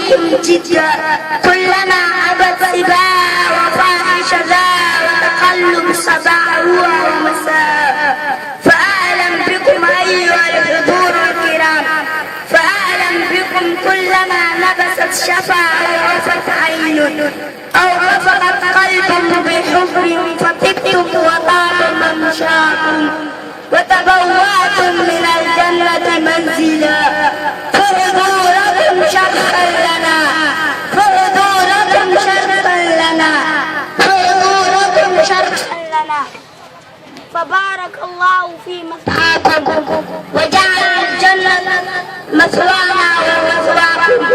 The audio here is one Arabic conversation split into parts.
عليكم جدا كلما أبت سباع وفاحش ذا وتقلب صباح ومساء فأعلم بكم أيها الحضور الكرام فأعلم بكم كلما نبست شفا وغفت عين أو غفرت قلب بحفر فطبتم وطاب ممشاكم وتبوأتم من الجنة منزلا فحضوركم شرفا لنا فحضوركم شرفا لنا فحضوركم شرفا لنا فبارك الله في مسعاكم وجعل الجنة مثوانا ومثواكم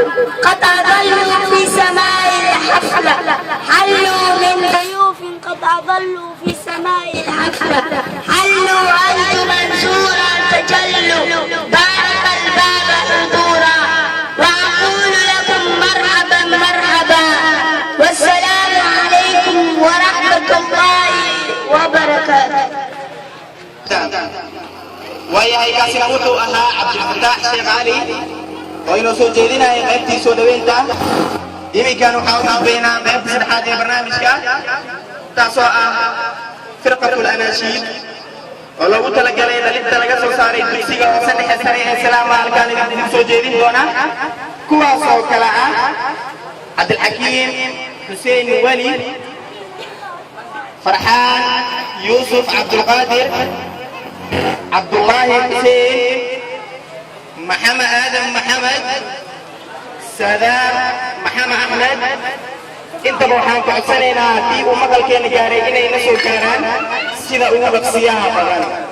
قد أضلوا في سماء الحفلة حلوا من ضيوف قد أضلوا في سماء الحفلة حلوا أنتم منصورا تجلوا بارك الباب حضورا وأقول لكم مرحبا مرحبا والسلام عليكم ورحمة الله وبركاته. وياي كاسي نموتو أها عبد الفتاح شيخ علي وينو سو جيدنا قيبتي سو دوينتا إيمي كانوا حاولوا بينا قيبتي سدحات البرنامج تاسو فرقة الأناشيد ولو تلقى لنا لنتلقى سو ساري دوسيقى وسنح السريع السلام عليكم سو جيدين دونا كواسو كلاء عبد الحكيم حسين ولي فرحان يوسف عبد القادر عبد الله حسين محمد آدم محمد سلام محمد أحمد انت بوحان كعسانينا دي ومقال كان جاري إني نسو كاران سيدا أمبك سياها